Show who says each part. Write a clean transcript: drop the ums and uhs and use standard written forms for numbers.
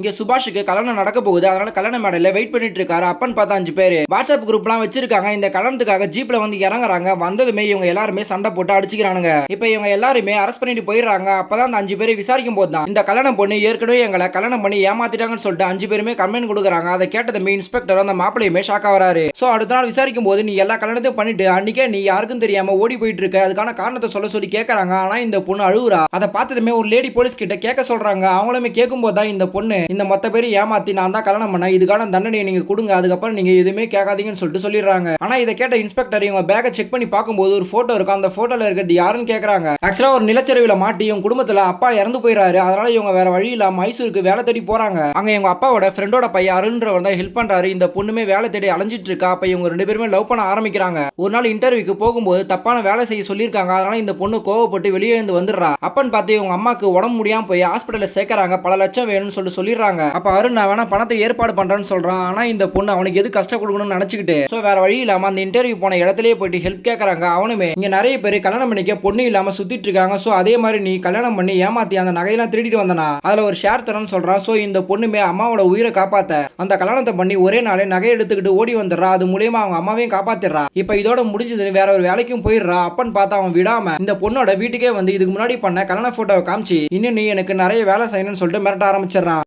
Speaker 1: இங்க சுபாஷுக்கு கல்யாணம் நடக்க போகுது. அதனால கல்யாண மேடையில வெயிட் பண்ணிட்டு இருக்காரு. அப்பன்னு பார்த்தா 5 பேரு. வாட்ஸ்அப் குரூப்லாம் வச்சிருக்காங்க. இந்த கல்யாணத்துக்காக ஜீப்ல வந்து இறங்குறாங்க. வந்ததுமே இவங்க எல்லாருமே சண்டை போட்டு அடிச்சுக்கிறானுங்க. இப்ப இவங்க எல்லாருமே அரெஸ்ட் பண்ணிட்டு போயிடுறாங்க. அப்பதான் அந்த 5 பேரை விசாரிக்கும் போது தான் இந்த கல்யாணம் பொண்ணு ஏற்கனவே எங்களை கல்யாணம் பண்ணி ஏமாத்திட்டாங்கன்னு சொல்லிட்டு 5 பேருமே கம்ப்ளைண்ட் கொடுக்குறாங்க. அதை கேட்டதுமே இன்ஸ்பெக்டர் அந்த மாப்பிளையுமே ஷாக்கா வராரு. சோ அடுத்த நாள் விசாரிக்கும் போது நீ எல்லா கல்யாணத்தையும் பண்ணிட்டு அன்னைக்கே நீ யாருக்கும் தெரியாம ஓடி போயிட்டு இருக்க. அதுக்கான காரணத்தை சொல்ல சொல்லி கேட்கறாங்க. ஆனா இந்த பொண்ணு அழுவுறா. அதை பார்த்ததுமே ஒரு லேடி போலீஸ் கிட்ட கேட்க சொல்றாங்க. அவங்களுமே கேட்கும் போது தான் இந்த பொண்ணு இந்த மொத்த பேர் ஏமாத்தி நான் தான் கல்யாணம் பண்ணேன். இதுக்கான தண்டனையை நீங்க கொடுங்க. அதுக்கப்புறம் நீங்க எதுவுமே கேட்காதீங்கன்னு சொல்லிட்டு சொல்லிடுறாங்க. ஆனா இதை கேட்ட இன்ஸ்பெக்டர் இவங்க பேக்கை செக் பண்ணி பார்க்கும்போது ஒரு போட்டோ இருக்கும். அந்த போட்டோல இருக்கிறது யாருன்னு கேட்கறாங்க. ஆக்சுவலா ஒரு நிலச்சரிவுல மாட்டி இவங்க குடும்பத்துல அப்பா இறந்து போயிறாரு. அதனால இவங்க வேற வழி இல்லாம மைசூருக்கு வேலை தேடி போறாங்க. அங்க இவங்க அப்பாவோட ஃப்ரெண்டோட பையன் அருண்ன்றவர் தான் ஹெல்ப் பண்றாரு. இந்த பொண்ணுமே வேலை தேடி அலைஞ்சிட்டு இருக்கா. அப்ப இவங்க 2 பேருமே லவ் பண்ண ஆரம்பிக்கிறாங்க. ஒரு நாள் இன்டர்வியூக்கு போகும்போது தப்பான வேலை செய்ய சொல்லியிருக்காங்க. அதனால இந்த பொண்ணு கோவப்பட்டு வெளியே இருந்து வந்துடுறா. அப்பன்னு பார்த்து இவங்க அம்மாக்கு உடம்பு முடியாம போய் ஹாஸ்பிட்டல்ல சேர்க்கறாங்க. பல லட்சம் வேணும்னு சொல்லிடுறாங்க. அப்ப அருண் நான் வேணா பணத்தை ஏற்பாடு பண்றேன்னு சொல்றான். ஆனா இந்த பொண்ணு அவனுக்கு எது கஷ்டம் கொடுக்கணும்னு நினைச்சுக்கிட்டு சோ வேற வழி இல்லாம அந்த இன்டர்வியூ போன இடத்துலயே போயிட்டு ஹெல்ப் கேட்கறாங்க. அவனுமே இங்க நிறைய பேர் கல்யாணம் பண்ணிக்க பொண்ணு இல்லாம சுத்திட்டு இருக்காங்க. சோ அதே மாதிரி நீ கல்யாணம் பண்ணி ஏமாத்தி அந்த நகையெல்லாம் திருடிட்டு வந்தனா அதுல ஒரு ஷேர் தரேன்னு சொல்றான். சோ இந்த பொண்ணுமே அம்மாவோட உயிரை காப்பாத்த அந்த கல்யாணத்தை பண்ணி ஒரே நாளே நகை எடுத்துக்கிட்டு ஓடி வந்துடுறா. அது மூலியமா அவங்க அம்மாவையும் காப்பாத்திடுறா. இப்ப இதோட முடிஞ்சது வேற ஒரு வேலைக்கும் போயிடுறா. அப்பன்னு பார்த்தா அவன் விடாம இந்த பொண்ணோட வீட்டுக்கே வந்து இதுக்கு முன்னாடி பண்ண கல்யாண போட்டோவை காமிச்சு இன்னும் நீ எனக்கு நிறைய வேலை செய்யணும்னு சொல்லிட்டு மிரட்ட ஆரம்பிச்சிடறான்.